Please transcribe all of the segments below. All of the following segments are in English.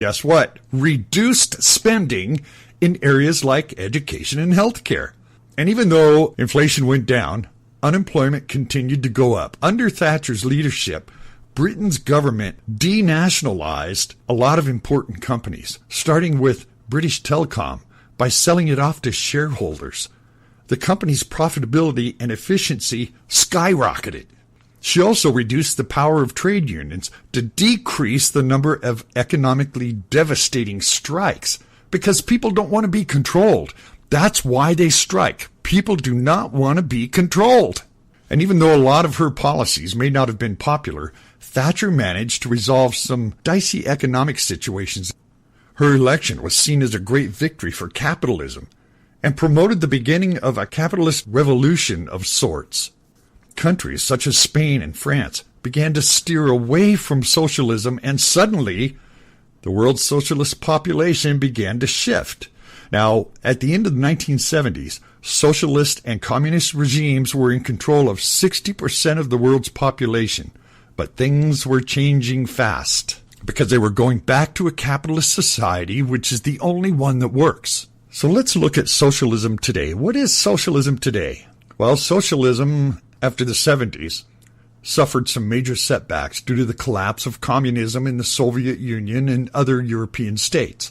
Guess what? Reduced spending in areas like education and healthcare. And even though inflation went down, unemployment continued to go up. Under Thatcher's leadership, Britain's government denationalized a lot of important companies, starting with British Telecom, by selling it off to shareholders. The company's profitability and efficiency skyrocketed. She also reduced the power of trade unions to decrease the number of economically devastating strikes because people don't want to be controlled. That's why they strike. People do not want to be controlled. And even though a lot of her policies may not have been popular, Thatcher managed to resolve some dicey economic situations. Her election was seen as a great victory for capitalism and promoted the beginning of a capitalist revolution of sorts. Countries such as Spain and France began to steer away from socialism, and suddenly the world's socialist population began to shift. Now, at the end of the 1970s, socialist and communist regimes were in control of 60% of the world's population, but things were changing fast because they were going back to a capitalist society, which is the only one that works. So let's look at socialism today. What is socialism today? Well, socialism after the 70s suffered some major setbacks due to the collapse of communism in the Soviet Union and other European states.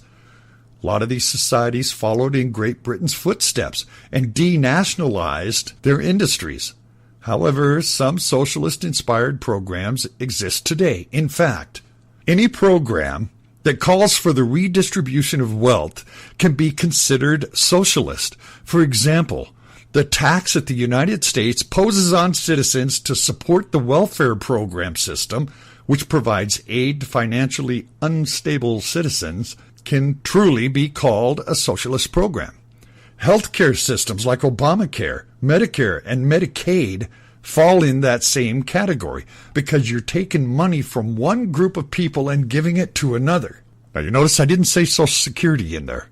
A lot of these societies followed in Great Britain's footsteps and denationalized their industries. However, some socialist-inspired programs exist today. In fact, any program that calls for the redistribution of wealth can be considered socialist. For example, the tax that the United States poses on citizens to support the welfare program system, which provides aid to financially unstable citizens, can truly be called a socialist program. Healthcare systems like Obamacare, Medicare, and Medicaid fall in that same category because you're taking money from one group of people and giving it to another. Now, you notice I didn't say Social Security in there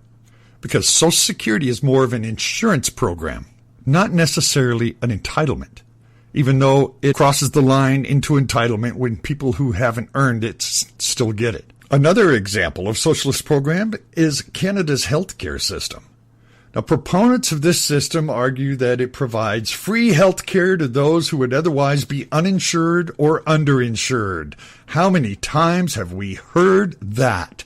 because Social Security is more of an insurance program, not necessarily an entitlement, even though it crosses the line into entitlement when people who haven't earned it still get it. Another example of socialist program is Canada's healthcare system. Now, proponents of this system argue that it provides free health care to those who would otherwise be uninsured or underinsured. How many times have we heard that?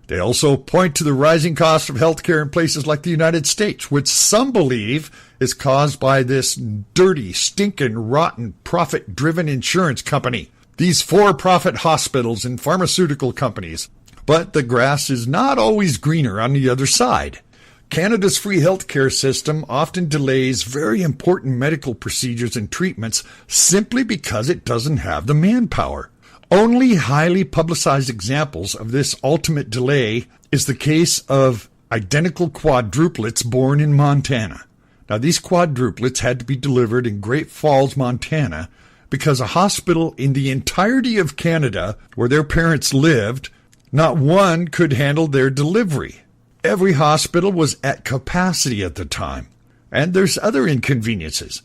They also point to the rising cost of health care in places like the United States, which some believe is caused by this dirty, stinking, rotten, profit-driven insurance company. These for-profit hospitals and pharmaceutical companies. But the grass is not always greener on the other side. Canada's free healthcare system often delays very important medical procedures and treatments simply because it doesn't have the manpower. Only highly publicized examples of this ultimate delay is the case of identical quadruplets born in Montana. Now, these quadruplets had to be delivered in Great Falls, Montana, because a hospital in the entirety of Canada where their parents lived, not one could handle their delivery. Every hospital was at capacity at the time. And there's other inconveniences,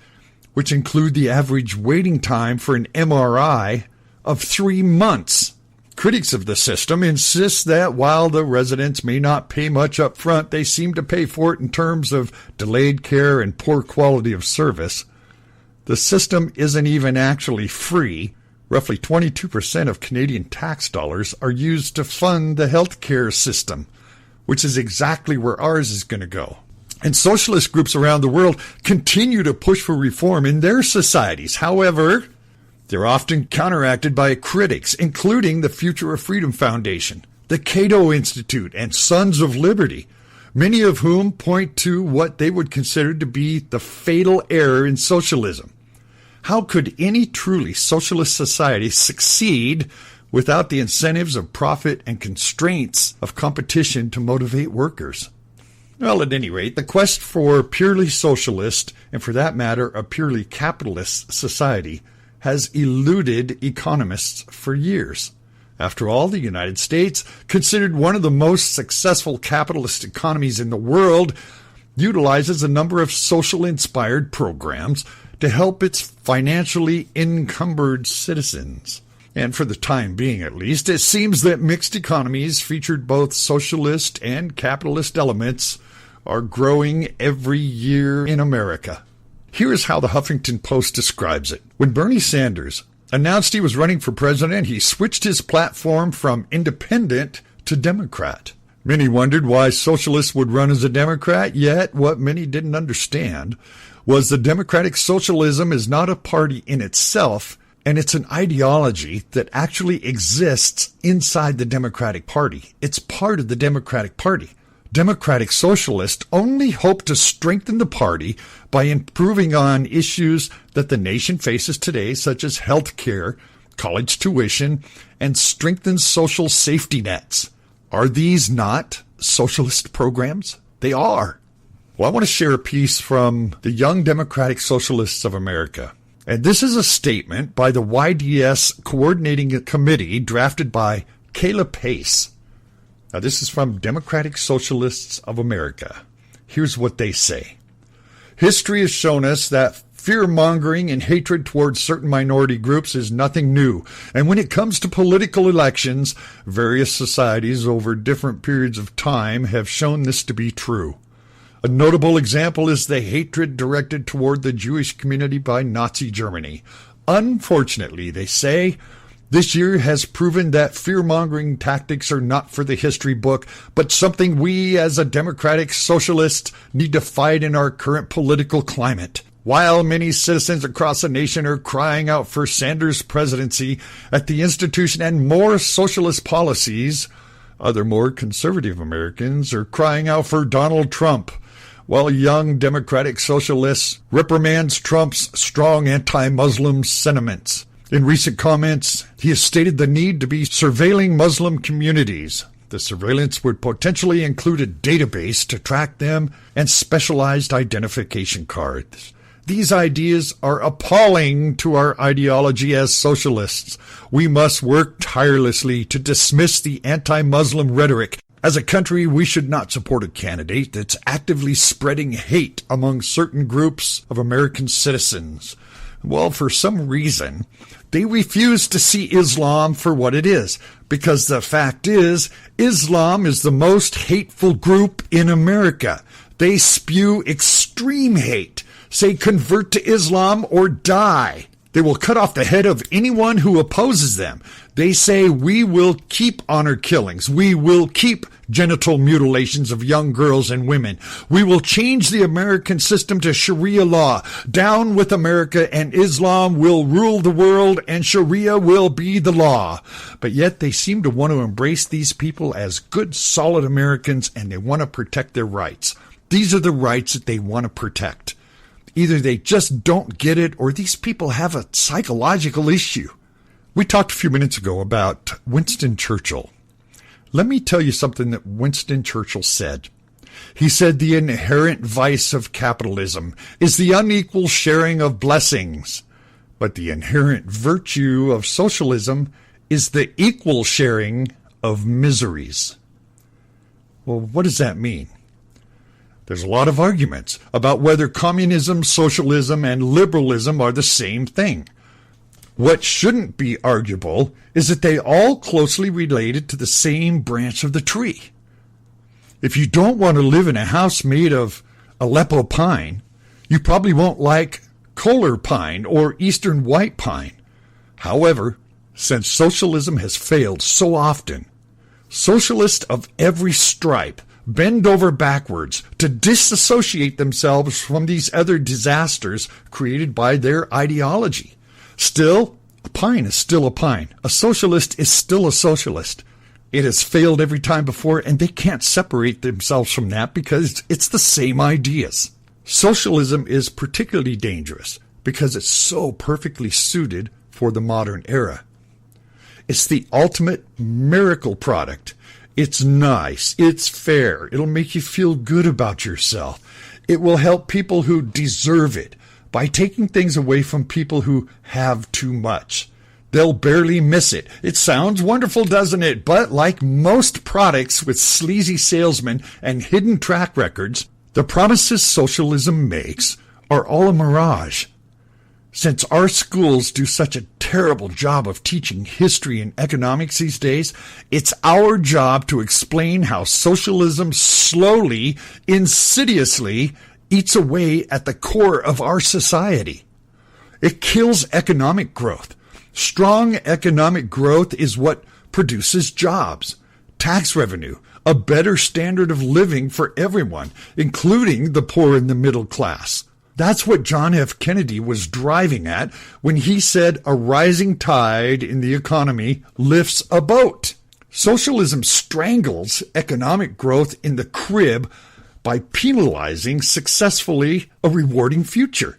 which include the average waiting time for an MRI of 3 months. Critics of the system insist that while the residents may not pay much up front, they seem to pay for it in terms of delayed care and poor quality of service. The system isn't even actually free. Roughly 22% of Canadian tax dollars are used to fund the healthcare system, which is exactly where ours is going to go. And socialist groups around the world continue to push for reform in their societies. However, they're often counteracted by critics, including the Future of Freedom Foundation, the Cato Institute, and Sons of Liberty, many of whom point to what they would consider to be the fatal error in socialism. How could any truly socialist society succeed without the incentives of profit and constraints of competition to motivate workers? Well, at any rate, the quest for purely socialist, and for that matter, a purely capitalist society, has eluded economists for years. After all, the United States, considered one of the most successful capitalist economies in the world, utilizes a number of social-inspired programs to help its financially encumbered citizens. And for the time being, at least, it seems that mixed economies featured both socialist and capitalist elements are growing every year in America. Here is how the Huffington Post describes it. When Bernie Sanders announced he was running for president, he switched his platform from independent to Democrat. Many wondered why socialists would run as a Democrat, yet what many didn't understand was that democratic socialism is not a party in itself, and it's an ideology that actually exists inside the Democratic Party. It's part of the Democratic Party. Democratic Socialists only hope to strengthen the party by improving on issues that the nation faces today, such as health care, college tuition, and strengthened social safety nets. Are these not socialist programs? They are. Well, I want to share a piece from the Young Democratic Socialists of America. And this is a statement by the YDS Coordinating Committee drafted by Kayla Pace. Now, this is from Democratic Socialists of America. Here's what they say. History has shown us that fear-mongering and hatred towards certain minority groups is nothing new. And when it comes to political elections, various societies over different periods of time have shown this to be true. A notable example is the hatred directed toward the Jewish community by Nazi Germany. Unfortunately, they say, this year has proven that fear-mongering tactics are not for the history book, but something we as a democratic socialist need to fight in our current political climate. While many citizens across the nation are crying out for Sanders' presidency at the institution and more socialist policies, other more conservative Americans are crying out for Donald Trump, while Young Democratic Socialists reprimands Trump's strong anti-Muslim sentiments. In recent comments, he has stated the need to be surveilling Muslim communities. The surveillance would potentially include a database to track them and specialized identification cards. These ideas are appalling to our ideology as socialists. We must work tirelessly to dismiss the anti-Muslim rhetoric. As a country, we should not support a candidate that's actively spreading hate among certain groups of American citizens. Well, for some reason, they refuse to see Islam for what it is, because the fact is, Islam is the most hateful group in America. They spew extreme hate, say convert to Islam or die. They will cut off the head of anyone who opposes them. They say we will keep honor killings. We will keep genital mutilations of young girls and women. We will change the American system to Sharia law. Down with America, and Islam will rule the world and Sharia will be the law. But yet they seem to want to embrace these people as good, solid Americans, and they want to protect their rights. These are the rights that they want to protect. Either they just don't get it, or these people have a psychological issue. We talked a few minutes ago about Winston Churchill. Let me tell you something that Winston Churchill said. He said the inherent vice of capitalism is the unequal sharing of blessings, but the inherent virtue of socialism is the equal sharing of miseries. Well, what does that mean? There's a lot of arguments about whether communism, socialism, and liberalism are the same thing. What shouldn't be arguable is that they all closely related to the same branch of the tree. If you don't want to live in a house made of Aleppo pine, you probably won't like Kohler pine or Eastern white pine. However, since socialism has failed so often, socialists of every stripe bend over backwards to disassociate themselves from these other disasters created by their ideology. Still, a pine is still a pine. A socialist is still a socialist. It has failed every time before, and they can't separate themselves from that because it's the same ideas. Socialism is particularly dangerous because it's so perfectly suited for the modern era. It's the ultimate miracle product. It's nice. It's fair. It'll make you feel good about yourself. It will help people who deserve it by taking things away from people who have too much. They'll barely miss it. It sounds wonderful, doesn't it? But like most products with sleazy salesmen and hidden track records, the promises socialism makes are all a mirage. Since our schools do such a terrible job of teaching history and economics these days, it's our job to explain how socialism slowly, insidiously eats away at the core of our society. It kills economic growth. Strong economic growth is what produces jobs, tax revenue, a better standard of living for everyone, including the poor and the middle class. That's what John F. Kennedy was driving at when he said a rising tide in the economy lifts a boat. Socialism strangles economic growth in the crib by penalizing successfully a rewarding future.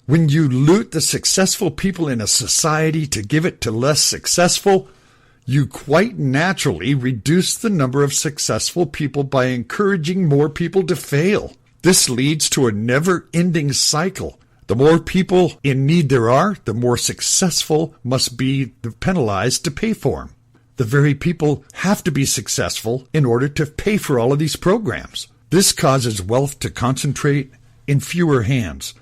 When you loot the successful people in a society to give it to less successful, you quite naturally reduce the number of successful people by encouraging more people to fail. This leads to a never-ending cycle. The more people in need there are, the more successful must be penalized to pay for them. The very people have to be successful in order to pay for all of these programs. This causes wealth to concentrate in fewer hands.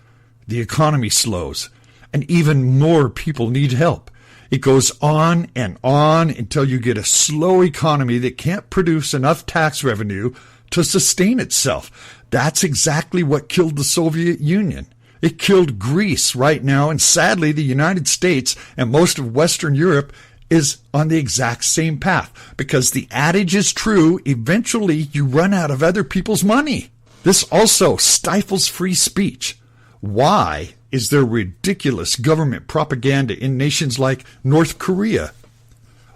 The economy slows, and even more people need help. It goes on and on until you get a slow economy that can't produce enough tax revenue to sustain itself. That's exactly what killed the Soviet Union. It killed Greece right now, and sadly the United States and most of Western Europe is on the exact same path. Because the adage is true, eventually you run out of other people's money. This also stifles free speech. Why is there ridiculous government propaganda in nations like North Korea?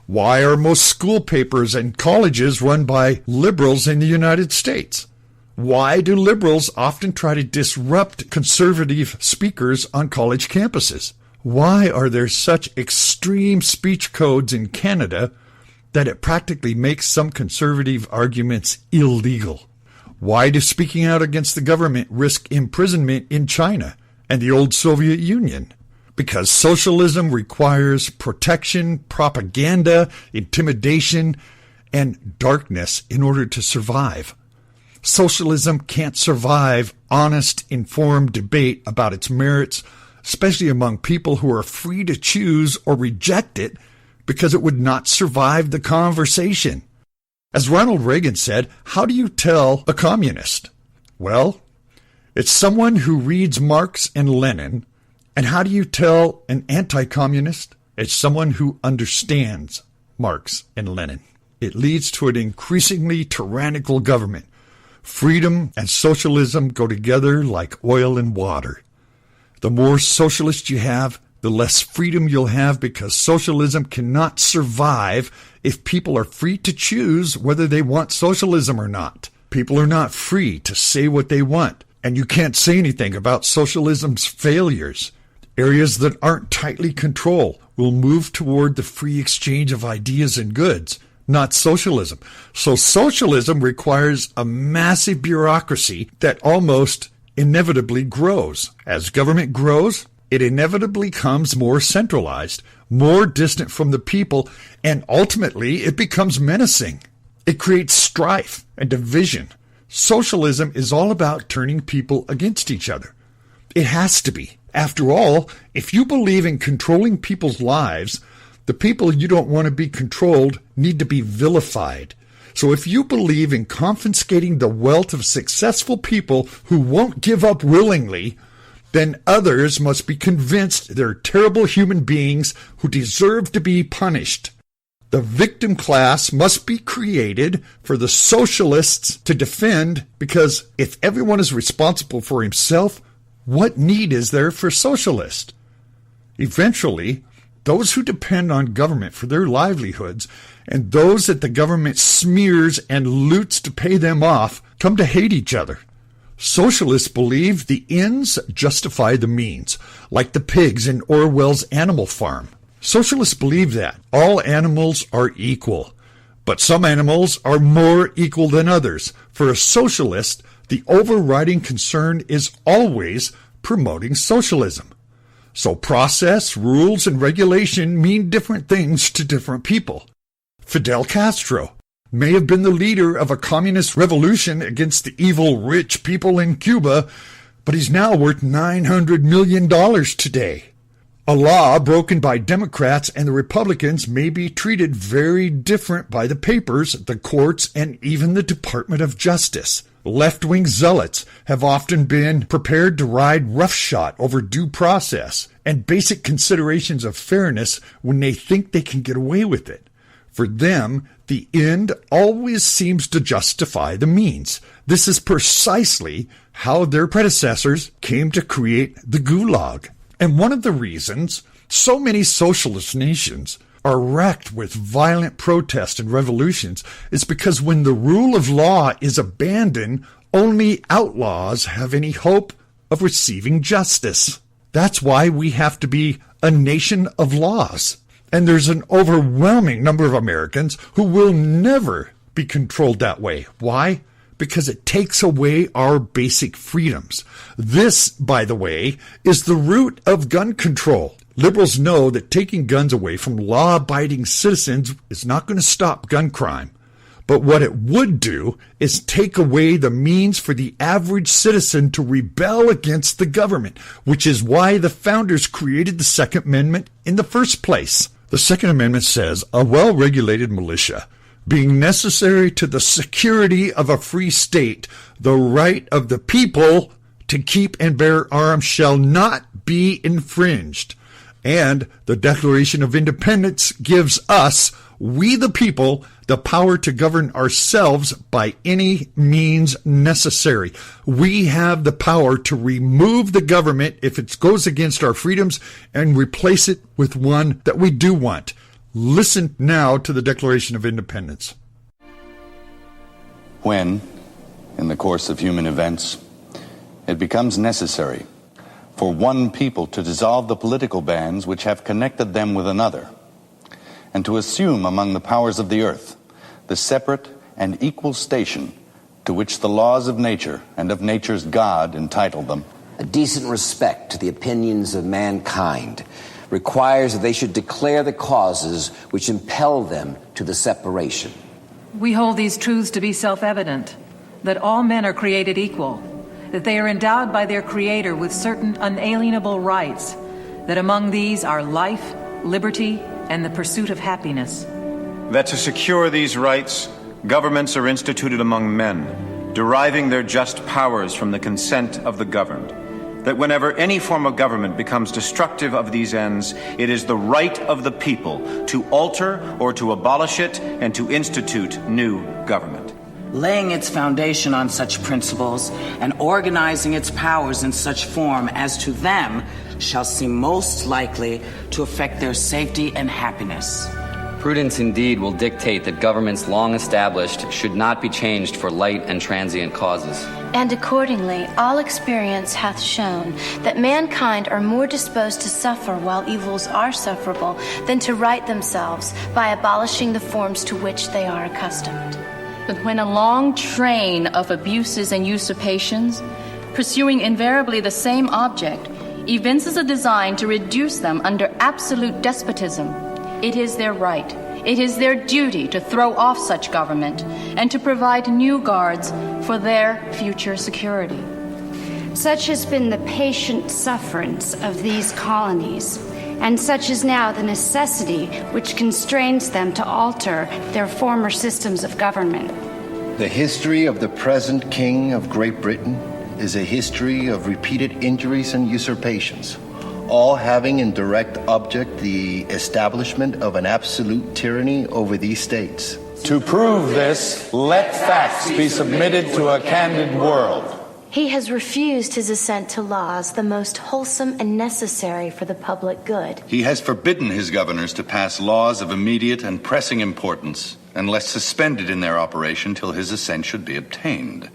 Why are most school papers and colleges run by liberals in the United States? Why do liberals often try to disrupt conservative speakers on college campuses? Why are there such extreme speech codes in Canada that it practically makes some conservative arguments illegal? Why does speaking out against the government risk imprisonment in China and the old Soviet Union? Because socialism requires protection, propaganda, intimidation, and darkness in order to survive. Socialism can't survive honest, informed debate about its merits, especially among people who are free to choose or reject it, because it would not survive the conversation. As Ronald Reagan said, how do you tell a communist? Well, it's someone who reads Marx and Lenin. And how do you tell an anti-communist? It's someone who understands Marx and Lenin. It leads to an increasingly tyrannical government. Freedom and socialism go together like oil and water. The more socialists you have, the less freedom you'll have, because socialism cannot survive if people are free to choose whether they want socialism or not. People are not free to say what they want, and you can't say anything about socialism's failures. Areas that aren't tightly controlled will move toward the free exchange of ideas and goods, not socialism. So socialism requires a massive bureaucracy that almost inevitably grows. As government grows, it inevitably becomes more centralized, more distant from the people, and ultimately it becomes menacing. It creates strife and division. Socialism is all about turning people against each other. It has to be. After all, if you believe in controlling people's lives, the people you don't want to be controlled need to be vilified. So if you believe in confiscating the wealth of successful people who won't give up willingly, then others must be convinced they're terrible human beings who deserve to be punished. The victim class must be created for the socialists to defend, because if everyone is responsible for himself, what need is there for socialists? Eventually, those who depend on government for their livelihoods and those that the government smears and loots to pay them off come to hate each other. Socialists believe the ends justify the means, like the pigs in Orwell's Animal Farm. Socialists believe that all animals are equal, but some animals are more equal than others. For a socialist, the overriding concern is always promoting socialism. So process, rules, and regulation mean different things to different people. Fidel Castro may have been the leader of a communist revolution against the evil rich people in Cuba, but he's now worth $900 million today. A law broken by Democrats and the Republicans may be treated very different by the papers, the courts, and even the Department of Justice. Left-wing zealots have often been prepared to ride roughshod over due process and basic considerations of fairness when they think they can get away with it. For them, the end always seems to justify the means. This is precisely how their predecessors came to create the Gulag. And one of the reasons so many socialist nations are wrecked with violent protests and revolutions is because when the rule of law is abandoned, only outlaws have any hope of receiving justice. That's why we have to be a nation of laws. And there's an overwhelming number of Americans who will never be controlled that way. Why? Because it takes away our basic freedoms. This, by the way, is the root of gun control. Liberals know that taking guns away from law-abiding citizens is not going to stop gun crime. But what it would do is take away the means for the average citizen to rebel against the government, which is why the founders created the Second Amendment in the first place. The Second Amendment says a well-regulated militia, being necessary to the security of a free state, the right of the people to keep and bear arms shall not be infringed. And the Declaration of Independence gives us, we the people, the power to govern ourselves by any means necessary. We have the power to remove the government if it goes against our freedoms and replace it with one that we do want. Listen now to the Declaration of Independence. When, in the course of human events, it becomes necessary for one people to dissolve the political bands which have connected them with another, and to assume among the powers of the earth the separate and equal station to which the laws of nature and of nature's God entitle them. A decent respect to the opinions of mankind requires that they should declare the causes which impel them to the separation. We hold these truths to be self-evident, that all men are created equal, that they are endowed by their Creator with certain unalienable rights, that among these are life, liberty, and the pursuit of happiness. That to secure these rights, governments are instituted among men, deriving their just powers from the consent of the governed. That whenever any form of government becomes destructive of these ends, it is the right of the people to alter or to abolish it and to institute new government. Laying its foundation on such principles and organizing its powers in such form as to them shall seem most likely to affect their safety and happiness. Prudence indeed will dictate that governments long established should not be changed for light and transient causes. And accordingly, all experience hath shown that mankind are more disposed to suffer while evils are sufferable than to right themselves by abolishing the forms to which they are accustomed. But when a long train of abuses and usurpations, pursuing invariably the same object, evinces a design to reduce them under absolute despotism, it is their right, it is their duty to throw off such government and to provide new guards for their future security. Such has been the patient sufferance of these colonies, and such is now the necessity which constrains them to alter their former systems of government. The history of the present King of Great Britain is a history of repeated injuries and usurpations, all having in direct object the establishment of an absolute tyranny over these states. To prove this, let facts be submitted to a candid world. He has refused his assent to laws the most wholesome and necessary for the public good. He has forbidden his governors to pass laws of immediate and pressing importance, unless suspended in their operation till his assent should be obtained.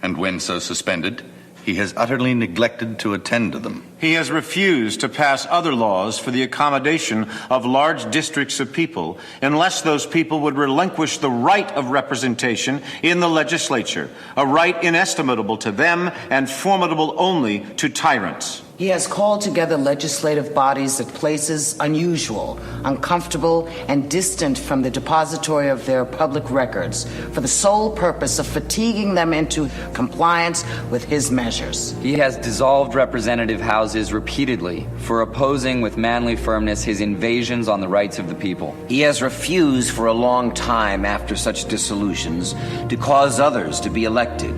And when so suspended, he has utterly neglected to attend to them. He has refused to pass other laws for the accommodation of large districts of people, unless those people would relinquish the right of representation in the legislature, a right inestimable to them and formidable only to tyrants. He has called together legislative bodies at places unusual, uncomfortable, and distant from the depository of their public records for the sole purpose of fatiguing them into compliance with his measures. He has dissolved representative houses repeatedly for opposing with manly firmness his invasions on the rights of the people. He has refused for a long time after such dissolutions to cause others to be elected,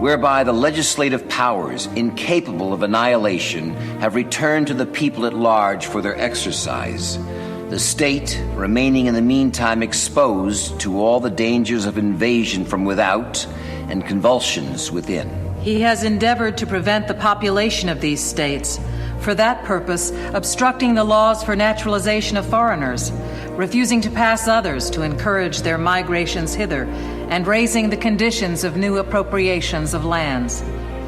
whereby the legislative powers, incapable of annihilation, have returned to the people at large for their exercise, the state remaining in the meantime exposed to all the dangers of invasion from without and convulsions within. He has endeavored to prevent the population of these states, for that purpose obstructing the laws for naturalization of foreigners, refusing to pass others to encourage their migrations hither, and raising the conditions of new appropriations of lands.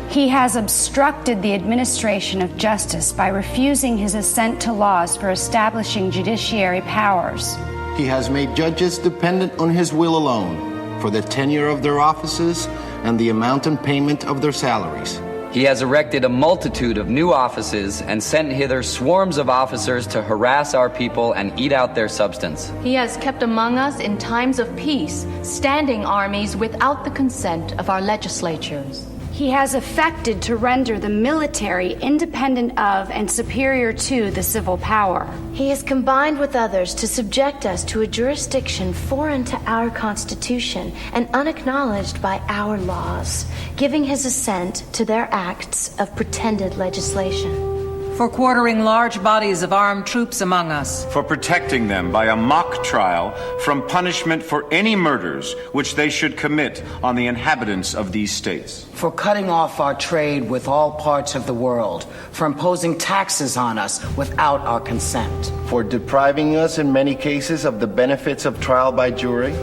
He has obstructed the administration of justice by refusing his assent to laws for establishing judiciary powers. He has made judges dependent on his will alone for the tenure of their offices and the amount and payment of their salaries. He has erected a multitude of new offices and sent hither swarms of officers to harass our people and eat out their substance. He has kept among us in times of peace standing armies without the consent of our legislatures. He has affected to render the military independent of and superior to the civil power. He has combined with others to subject us to a jurisdiction foreign to our Constitution and unacknowledged by our laws, giving his assent to their acts of pretended legislation. For quartering large bodies of armed troops among us. For protecting them by a mock trial from punishment for any murders which they should commit on the inhabitants of these states. For cutting off our trade with all parts of the world, for imposing taxes on us without our consent. For depriving us in many cases of the benefits of trial by jury,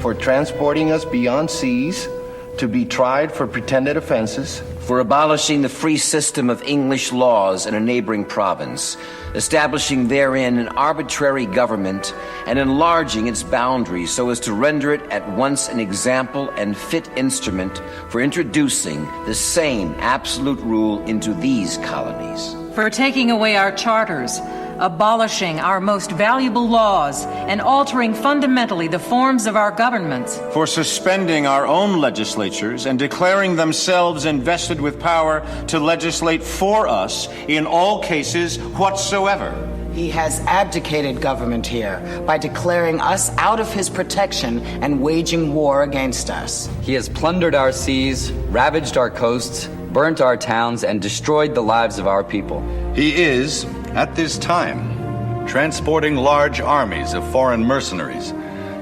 for transporting us beyond seas to be tried for pretended offenses, for abolishing the free system of English laws in a neighboring province, establishing therein an arbitrary government, and enlarging its boundaries so as to render it at once an example and fit instrument for introducing the same absolute rule into these colonies. For taking away our charters, abolishing our most valuable laws, and altering fundamentally the forms of our governments. For suspending our own legislatures and declaring themselves invested with power to legislate for us in all cases whatsoever. He has abdicated government here by declaring us out of his protection and waging war against us. He has plundered our seas, ravaged our coasts, burnt our towns, and destroyed the lives of our people. He is, at this time, transporting large armies of foreign mercenaries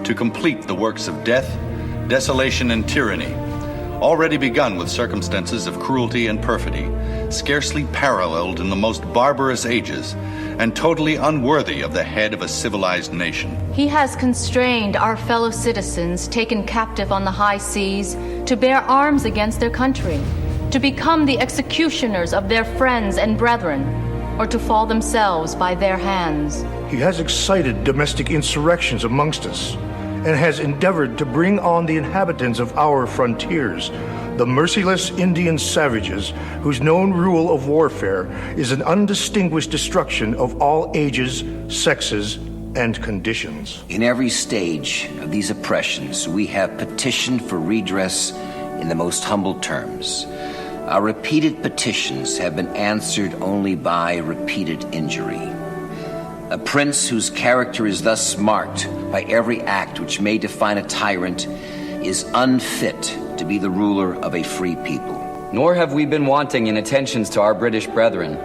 to complete the works of death, desolation, and tyranny, already begun with circumstances of cruelty and perfidy, scarcely paralleled in the most barbarous ages, and totally unworthy of the head of a civilized nation. He has constrained our fellow citizens taken captive on the high seas to bear arms against their country, to become the executioners of their friends and brethren, or to fall themselves by their hands. He has excited domestic insurrections amongst us, and has endeavored to bring on the inhabitants of our frontiers, the merciless Indian savages whose known rule of warfare is an undistinguished destruction of all ages, sexes, and conditions. In every stage of these oppressions, we have petitioned for redress in the most humble terms. Our repeated petitions have been answered only by repeated injury. A prince whose character is thus marked by every act which may define a tyrant is unfit to be the ruler of a free people. Nor have we been wanting in attentions to our British brethren.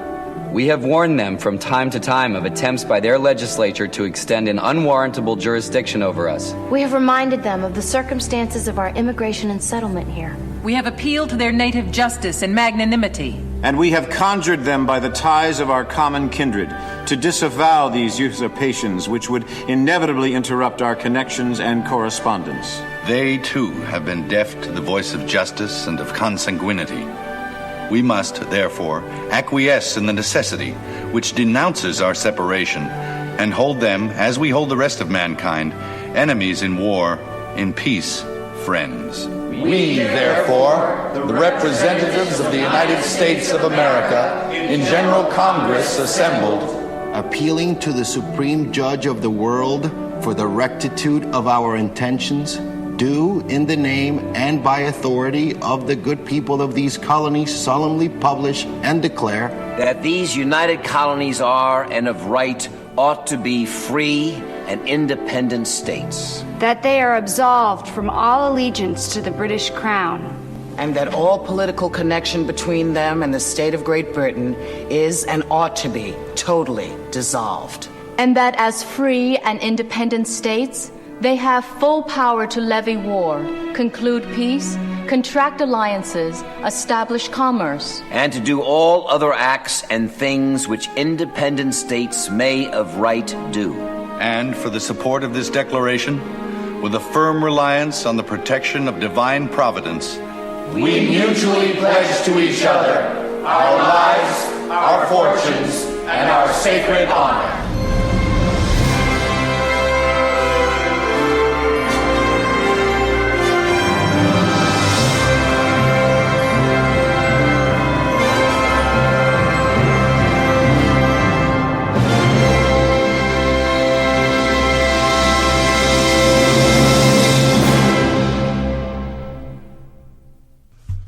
We have warned them from time to time of attempts by their legislature to extend an unwarrantable jurisdiction over us. We have reminded them of the circumstances of our immigration and settlement here. We have appealed to their native justice and magnanimity. And we have conjured them by the ties of our common kindred to disavow these usurpations which would inevitably interrupt our connections and correspondence. They, too, have been deaf to the voice of justice and of consanguinity. We must, therefore, acquiesce in the necessity which denounces our separation and hold them, as we hold the rest of mankind, enemies in war, in peace, friends. We, therefore, the representatives of the United States of America, in General Congress assembled, appealing to the Supreme Judge of the world for the rectitude of our intentions, do, in the name and by authority of the good people of these colonies, solemnly publish and declare that these united colonies are, and of right, ought to be free and independent states. That they are absolved from all allegiance to the British Crown. And that all political connection between them and the state of Great Britain is and ought to be totally dissolved. And that as free and independent states, they have full power to levy war, conclude peace, contract alliances, establish commerce, and to do all other acts and things which independent states may of right do. And for the support of this declaration, with a firm reliance on the protection of divine providence, we mutually pledge to each other our lives, our fortunes, and our sacred honor.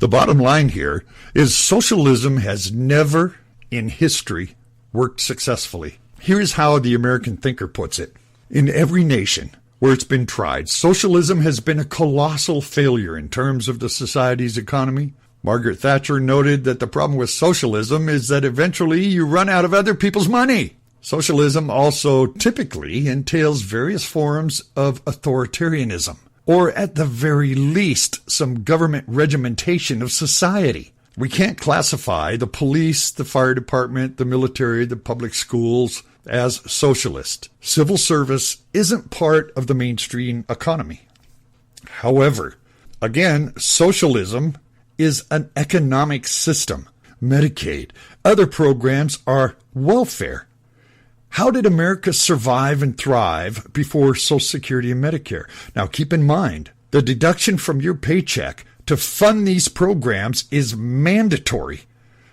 The bottom line here is socialism has never in history worked successfully. Here's how the American thinker puts it. In every nation where it's been tried, socialism has been a colossal failure in terms of the society's economy. Margaret Thatcher noted that the problem with socialism is that eventually you run out of other people's money. Socialism also typically entails various forms of authoritarianism, or at the very least, some government regimentation of society. We can't classify the police, the fire department, the military, the public schools as socialist. Civil service isn't part of the mainstream economy. However, again, socialism is an economic system. Medicaid, other programs are welfare. How did America survive and thrive before Social Security and Medicare? Now, keep in mind, the deduction from your paycheck to fund these programs is mandatory.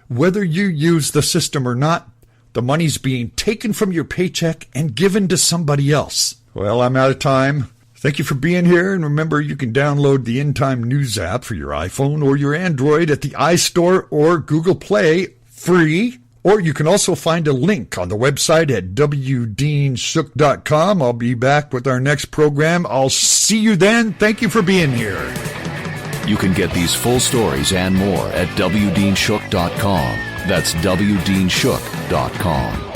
Whether you use the system or not, the money's being taken from your paycheck and given to somebody else. Well, I'm out of time. Thank you for being here, and remember, you can download the End Time News app for your iPhone or your Android at the iStore or Google Play, free. Or you can also find a link on the website at wdeanshook.com. I'll be back with our next program. I'll see you then. Thank you for being here. You can get these full stories and more at wdeanshook.com. That's wdeanshook.com.